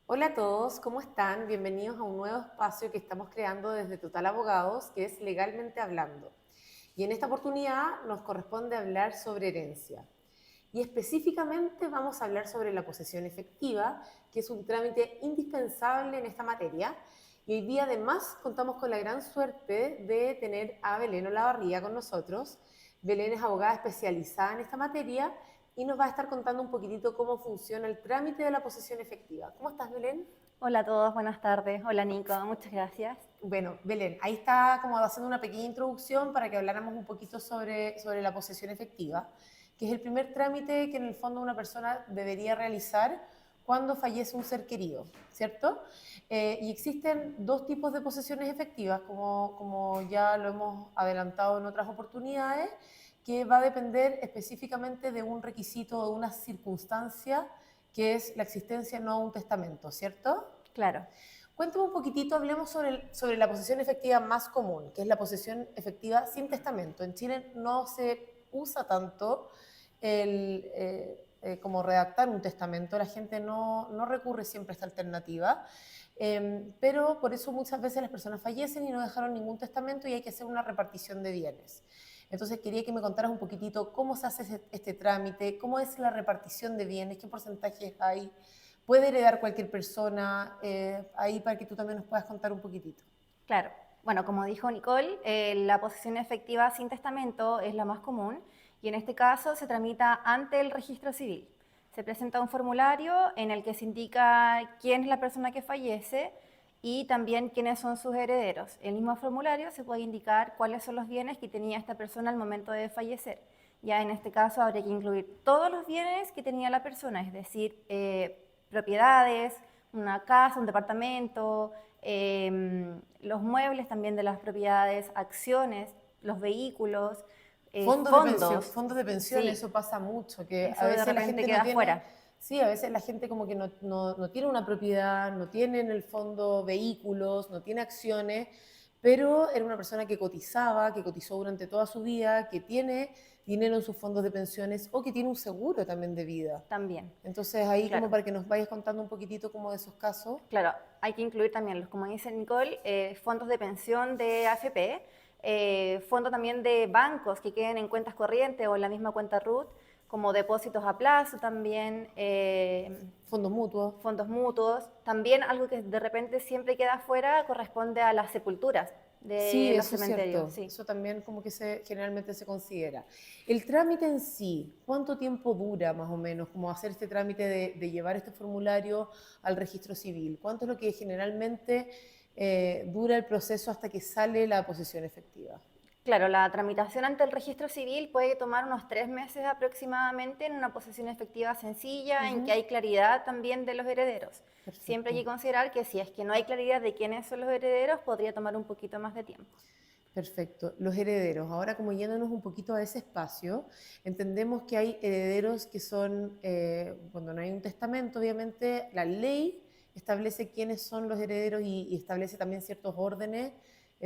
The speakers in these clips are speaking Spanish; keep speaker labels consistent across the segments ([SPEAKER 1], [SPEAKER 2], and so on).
[SPEAKER 1] Hola a todos, ¿cómo están? Bienvenidos a un nuevo espacio que estamos creando desde Total Abogados, que es Legalmente Hablando. Y en esta oportunidad nos corresponde hablar sobre herencia. Y específicamente vamos a hablar sobre la posesión efectiva, que es un trámite indispensable en esta materia. Y hoy día además contamos con la gran suerte de tener a Belén Olavarría con nosotros. Belén es abogada especializada en esta materia y nos va a estar contando un poquitito cómo funciona el trámite de la posesión efectiva. ¿Cómo estás, Belén?
[SPEAKER 2] Hola a todos, buenas tardes. Hola Nico, muchas gracias.
[SPEAKER 1] Bueno, Belén, ahí está como haciendo una pequeña introducción para que habláramos un poquito sobre la posesión efectiva, que es el primer trámite que en el fondo una persona debería realizar cuando fallece un ser querido, ¿cierto? Y existen dos tipos de posesiones efectivas, como ya lo hemos adelantado en otras oportunidades, que va a depender específicamente de un requisito o de una circunstancia que es la existencia no de un testamento, ¿cierto?
[SPEAKER 2] Claro,
[SPEAKER 1] Cuéntame un poquitito, hablemos sobre la posesión efectiva más común, que es la posesión efectiva sin testamento. En Chile no se usa tanto como redactar un testamento, la gente no recurre siempre a esta alternativa, pero por eso muchas veces las personas fallecen y no dejaron ningún testamento y hay que hacer una repartición de bienes. Entonces quería que me contaras un poquitito cómo se hace este trámite, cómo es la repartición de bienes, qué porcentajes hay, puede heredar cualquier persona, ahí para que tú también nos puedas contar un poquitito.
[SPEAKER 2] claro. Bueno, como dijo Nicole, la posesión efectiva sin testamento es la más común y en este caso se tramita ante el registro civil. Se presenta un formulario en el que se indica quién es la persona que fallece y también quiénes son sus herederos. En el mismo formulario se puede indicar cuáles son los bienes que tenía esta persona al momento de fallecer. Ya en este caso habría que incluir todos los bienes que tenía la persona, es decir, propiedades, una casa, un departamento, los muebles también de las propiedades, acciones, los vehículos, fondos.
[SPEAKER 1] Fondos de pensión,
[SPEAKER 2] Sí,
[SPEAKER 1] eso pasa mucho, que a
[SPEAKER 2] eso de
[SPEAKER 1] veces la
[SPEAKER 2] repente
[SPEAKER 1] gente no
[SPEAKER 2] queda
[SPEAKER 1] tiene,
[SPEAKER 2] fuera.
[SPEAKER 1] sí, a veces la gente como que no tiene una propiedad, no tiene en el fondo vehículos, no tiene acciones, pero era una persona que cotizó durante toda su vida, que tiene dinero en sus fondos de pensiones o que tiene un seguro también de vida.
[SPEAKER 2] También,
[SPEAKER 1] Entonces ahí como
[SPEAKER 2] claro.
[SPEAKER 1] para que nos vayas contando un poquitito como de esos casos.
[SPEAKER 2] Claro, hay que incluir también, como dice Nicole, fondos de pensión de AFP, fondos también de bancos que queden en cuentas corrientes o en la misma cuenta RUT, como depósitos a plazo también,
[SPEAKER 1] Fondos mutuos.
[SPEAKER 2] fondos mutuos. También algo que de repente siempre queda fuera corresponde a las sepulturas
[SPEAKER 1] Sí,
[SPEAKER 2] de los
[SPEAKER 1] eso es
[SPEAKER 2] cementerios,
[SPEAKER 1] cierto.
[SPEAKER 2] sí.
[SPEAKER 1] Eso también como que generalmente se considera. El trámite en sí, ¿cuánto tiempo dura más o menos como hacer este trámite de llevar este formulario al registro civil? ¿Cuánto es lo que generalmente dura el proceso hasta que sale la posesión efectiva?
[SPEAKER 2] Claro, la tramitación ante el registro civil puede tomar unos 3 meses aproximadamente en una posesión efectiva sencilla, en que
[SPEAKER 1] Ujú.
[SPEAKER 2] hay claridad también de los herederos. Siempre hay
[SPEAKER 1] Perfecto.
[SPEAKER 2] que considerar que si es que no hay claridad de quiénes son los herederos, podría tomar un poquito más de tiempo.
[SPEAKER 1] Perfecto. Los herederos. Ahora, como yéndonos un poquito a ese espacio, entendemos que hay herederos que son, cuando no hay un testamento, obviamente, la ley establece quiénes son los herederos y establece también ciertos órdenes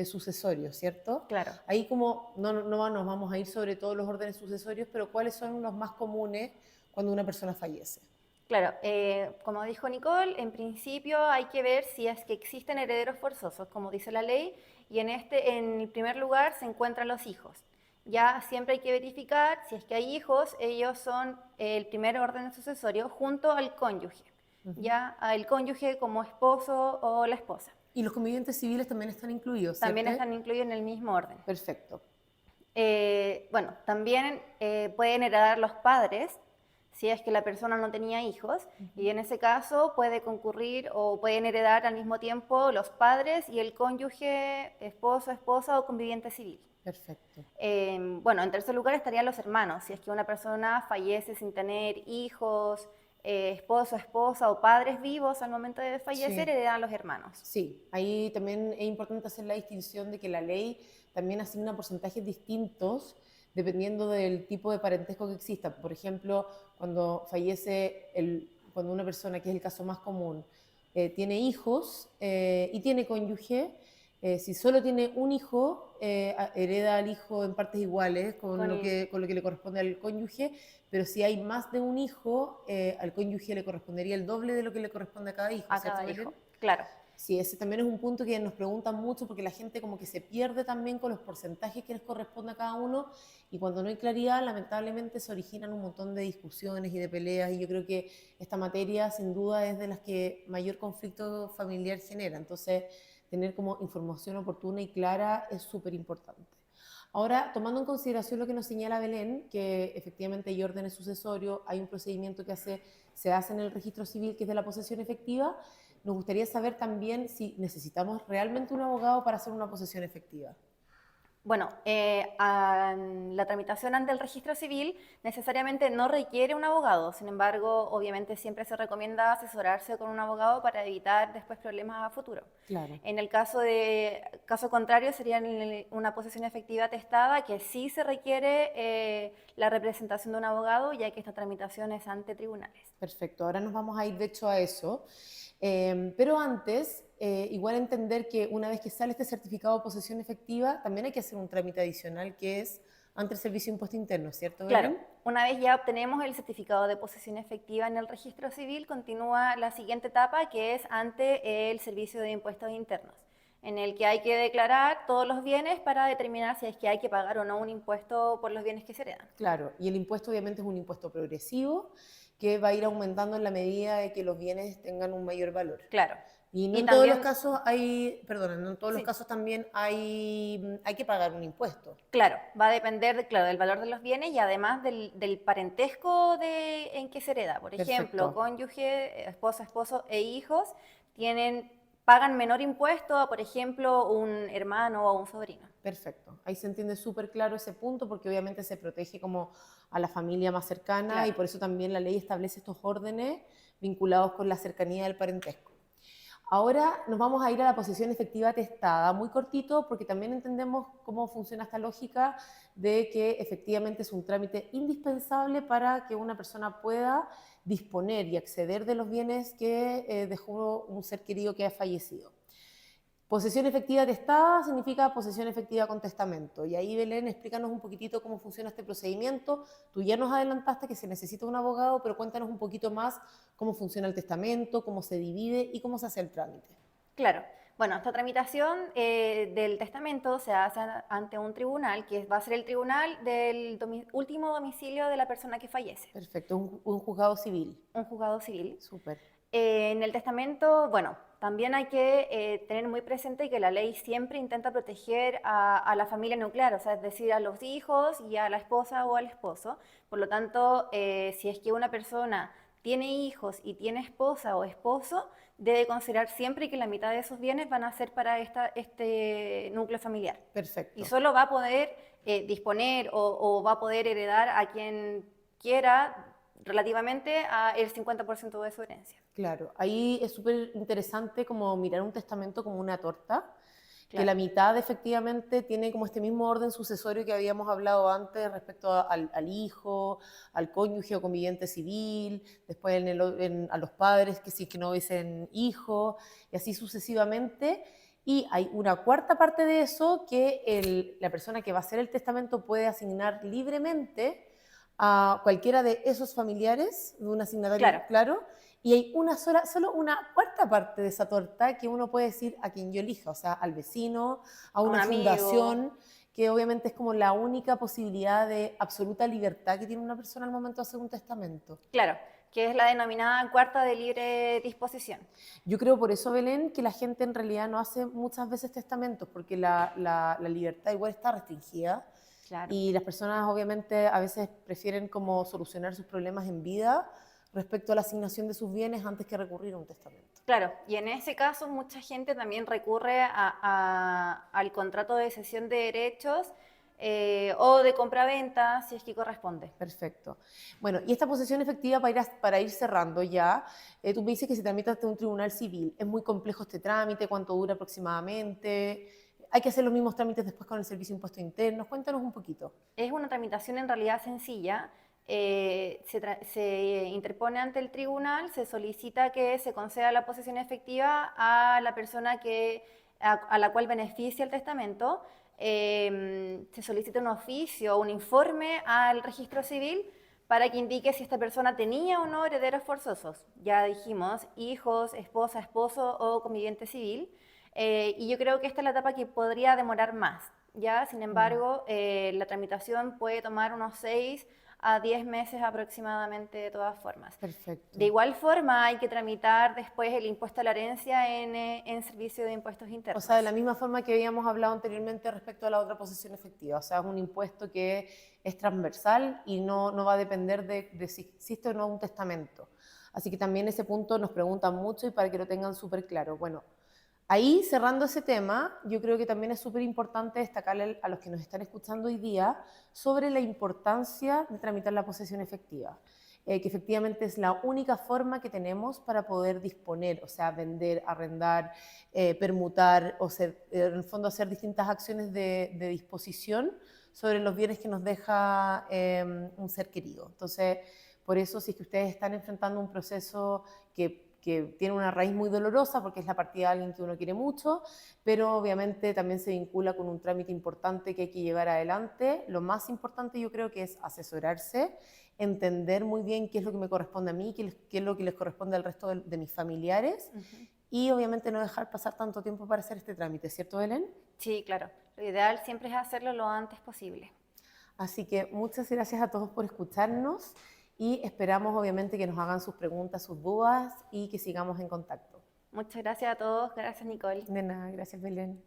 [SPEAKER 1] sucesorios, ¿cierto?
[SPEAKER 2] Claro.
[SPEAKER 1] Ahí como no nos vamos a ir sobre todos los órdenes sucesorios, pero ¿cuáles son los más comunes cuando una persona fallece?
[SPEAKER 2] Claro, como dijo Nicole, en principio hay que ver si es que existen herederos forzosos, como dice la ley, y en el primer lugar se encuentran los hijos. Ya siempre hay que verificar si es que hay hijos, ellos son el primer orden sucesorio junto al cónyuge,
[SPEAKER 1] Ujú.
[SPEAKER 2] ya al cónyuge como esposo o la esposa.
[SPEAKER 1] Y los convivientes civiles también están incluidos,
[SPEAKER 2] También
[SPEAKER 1] ¿cierto?
[SPEAKER 2] están incluidos en el mismo orden.
[SPEAKER 1] Perfecto.
[SPEAKER 2] Bueno, también pueden heredar los padres si es que la persona no tenía hijos, y en ese caso puede concurrir o pueden heredar al mismo tiempo los padres y el cónyuge, esposo, esposa o conviviente civil.
[SPEAKER 1] Perfecto.
[SPEAKER 2] Bueno, en tercer lugar estarían los hermanos. Si es que una persona fallece sin tener hijos, esposo, esposa o padres vivos al momento de fallecer,
[SPEAKER 1] Sí.
[SPEAKER 2] heredan los hermanos.
[SPEAKER 1] Sí, ahí también es importante hacer la distinción de que la ley también asigna porcentajes distintos dependiendo del tipo de parentesco que exista. Por ejemplo, cuando cuando una persona, que es el caso más común, tiene hijos y tiene cónyuge, Si solo tiene un hijo, hereda al hijo en partes iguales con lo que le corresponde al cónyuge, pero si hay más de un hijo, al cónyuge le correspondería el doble de lo que le corresponde a cada hijo,
[SPEAKER 2] A
[SPEAKER 1] ¿cierto,
[SPEAKER 2] cada
[SPEAKER 1] Belén?
[SPEAKER 2] hijo, claro.
[SPEAKER 1] Sí, ese también es un punto que nos preguntan mucho porque la gente como que se pierde también con los porcentajes que les corresponde a cada uno y cuando no hay claridad lamentablemente se originan un montón de discusiones y de peleas y yo creo que esta materia sin duda es de las que mayor conflicto familiar genera, entonces tener como información oportuna y clara es súper importante. Ahora, tomando en consideración lo que nos señala Belén, que efectivamente hay órdenes sucesorios, hay un procedimiento que se hace en el registro civil que es de la posesión efectiva, nos gustaría saber también si necesitamos realmente un abogado para hacer una posesión efectiva.
[SPEAKER 2] Bueno, la tramitación ante el registro civil necesariamente no requiere un abogado, sin embargo, obviamente siempre se recomienda asesorarse con un abogado para evitar después problemas a futuro.
[SPEAKER 1] Claro.
[SPEAKER 2] En el caso contrario sería una posesión efectiva atestada que sí se requiere la representación de un abogado, ya que esta tramitación es ante tribunales.
[SPEAKER 1] Perfecto, ahora nos vamos a ir de hecho a eso. Pero antes, igual entender que una vez que sale este certificado de posesión efectiva, también hay que hacer un trámite adicional que es ante el Servicio de Impuesto Interno, ¿cierto,
[SPEAKER 2] Claro,
[SPEAKER 1] Belén?
[SPEAKER 2] una vez ya obtenemos el certificado de posesión efectiva en el registro civil, continúa la siguiente etapa que es ante el Servicio de Impuestos Internos, en el que hay que declarar todos los bienes para determinar si es que hay que pagar o no un impuesto por los bienes que se heredan.
[SPEAKER 1] Claro, y el impuesto obviamente es un impuesto progresivo que va a ir aumentando en la medida de que los bienes tengan un mayor valor.
[SPEAKER 2] Claro.
[SPEAKER 1] Y no
[SPEAKER 2] Y
[SPEAKER 1] en todos los
[SPEAKER 2] también,
[SPEAKER 1] casos hay, perdona, no en todos los
[SPEAKER 2] sí,
[SPEAKER 1] casos también hay que pagar un impuesto.
[SPEAKER 2] claro, va a depender claro, del valor de los bienes y además del parentesco en que se hereda. Por ejemplo,
[SPEAKER 1] Perfecto,
[SPEAKER 2] cónyuge, esposa, esposo e hijos pagan menor impuesto a, por ejemplo, un hermano o un sobrino.
[SPEAKER 1] perfecto. Ahí se entiende súper claro ese punto porque obviamente se protege como a la familia más cercana y
[SPEAKER 2] Claro.
[SPEAKER 1] por eso también la ley establece estos órdenes vinculados con la cercanía del parentesco. Ahora nos vamos a ir a la posesión efectiva atestada, muy cortito, porque también entendemos cómo funciona esta lógica de que efectivamente es un trámite indispensable para que una persona pueda disponer y acceder de los bienes que dejó un ser querido que ha fallecido. Posesión efectiva atestada significa posesión efectiva con testamento. Y ahí, Belén, explícanos un poquitito cómo funciona este procedimiento. Tú ya nos adelantaste que se necesita un abogado, pero cuéntanos un poquito más cómo funciona el testamento, cómo se divide y cómo se hace el trámite.
[SPEAKER 2] Claro. Bueno, esta tramitación del testamento se hace ante un tribunal, que va a ser el tribunal del último domicilio de la persona que fallece,
[SPEAKER 1] Perfecto, un juzgado civil.
[SPEAKER 2] un juzgado civil.
[SPEAKER 1] Súper.
[SPEAKER 2] En el testamento, bueno, también hay que tener muy presente que la ley siempre intenta proteger a la familia nuclear, o sea, es decir, a los hijos y a la esposa o al esposo. Por lo tanto, si es que una persona tiene hijos y tiene esposa o esposo, debe considerar siempre que la mitad de esos bienes van a ser para este núcleo familiar. Y
[SPEAKER 1] Perfecto.
[SPEAKER 2] solo va a poder disponer o va a poder heredar a quien quiera relativamente a el 50% de su herencia.
[SPEAKER 1] Claro, ahí es súper interesante como mirar un testamento como una torta, que
[SPEAKER 2] Claro,
[SPEAKER 1] la mitad efectivamente tiene como este mismo orden sucesorio que habíamos hablado antes respecto al hijo, al cónyuge o conviviente civil, después a los padres que sí que no hubiesen hijos, y así sucesivamente. Y hay una cuarta parte de eso que la persona que va a hacer el testamento puede asignar libremente a cualquiera de esos familiares, de un asignatario
[SPEAKER 2] claro,
[SPEAKER 1] claro, y hay solo una cuarta parte de esa torta que uno puede decir a quien yo elija, o sea, al vecino, a
[SPEAKER 2] a un
[SPEAKER 1] una
[SPEAKER 2] amigo,
[SPEAKER 1] fundación, que obviamente es como la única posibilidad de absoluta libertad que tiene una persona al momento de hacer un testamento.
[SPEAKER 2] claro, que es la denominada cuarta de libre disposición.
[SPEAKER 1] Yo creo por eso, Belén, que la gente en realidad no hace muchas veces testamentos, porque la libertad igual está restringida
[SPEAKER 2] Claro.
[SPEAKER 1] y las personas obviamente a veces prefieren como solucionar sus problemas en vida respecto a la asignación de sus bienes antes que recurrir a un testamento.
[SPEAKER 2] Claro, y en ese caso mucha gente también recurre al contrato de cesión de derechos o de compraventa, si es que corresponde.
[SPEAKER 1] Perfecto. Bueno, y esta posesión efectiva para ir cerrando ya, tú me dices que se tramita ante un tribunal civil. ¿Es muy complejo este trámite? ¿Cuánto dura aproximadamente? ¿Hay que hacer los mismos trámites después con el Servicio de Impuestos Internos? Cuéntanos un poquito.
[SPEAKER 2] Es una tramitación en realidad sencilla. Se interpone ante el tribunal, se solicita que se conceda la posesión efectiva a la persona que a la cual beneficia el testamento, se solicita un oficio o un informe al registro civil para que indique si esta persona tenía o no herederos forzosos. Ya dijimos, hijos, esposa, esposo o conviviente civil. Y yo creo que esta es la etapa que podría demorar más. ¿Ya? Sin embargo, la tramitación puede tomar unos 6 a 10 meses aproximadamente de todas formas.
[SPEAKER 1] Perfecto.
[SPEAKER 2] De igual forma, hay que tramitar después el impuesto a la herencia en servicio de impuestos internos.
[SPEAKER 1] O sea, de la misma forma que habíamos hablado anteriormente respecto a la otra posesión efectiva. O sea, es un impuesto que es transversal y no va a depender de si existe o no un testamento. Así que también ese punto nos preguntan mucho y para que lo tengan súper claro. Bueno, ahí cerrando ese tema, yo creo que también es súper importante destacarle a los que nos están escuchando hoy día sobre la importancia de tramitar la posesión efectiva. Que efectivamente es la única forma que tenemos para poder disponer, o sea, vender, arrendar, permutar, o ser, en el fondo hacer distintas acciones de disposición sobre los bienes que nos deja un ser querido. Entonces, por eso, si es que ustedes están enfrentando un proceso que tiene una raíz muy dolorosa, porque es la partida de alguien que uno quiere mucho, pero obviamente también se vincula con un trámite importante que hay que llevar adelante. Lo más importante yo creo que es asesorarse, entender muy bien qué es lo que me corresponde a mí, qué es lo que les corresponde al resto de mis familiares, y obviamente no dejar pasar tanto tiempo para hacer este trámite, ¿cierto, Belén?
[SPEAKER 2] Sí, claro. Lo ideal siempre es hacerlo lo antes posible.
[SPEAKER 1] Así que muchas gracias a todos por escucharnos y esperamos obviamente que nos hagan sus preguntas, sus dudas y que sigamos en contacto.
[SPEAKER 2] Muchas gracias a todos. Gracias, Nicole.
[SPEAKER 1] De nada, gracias, Belén.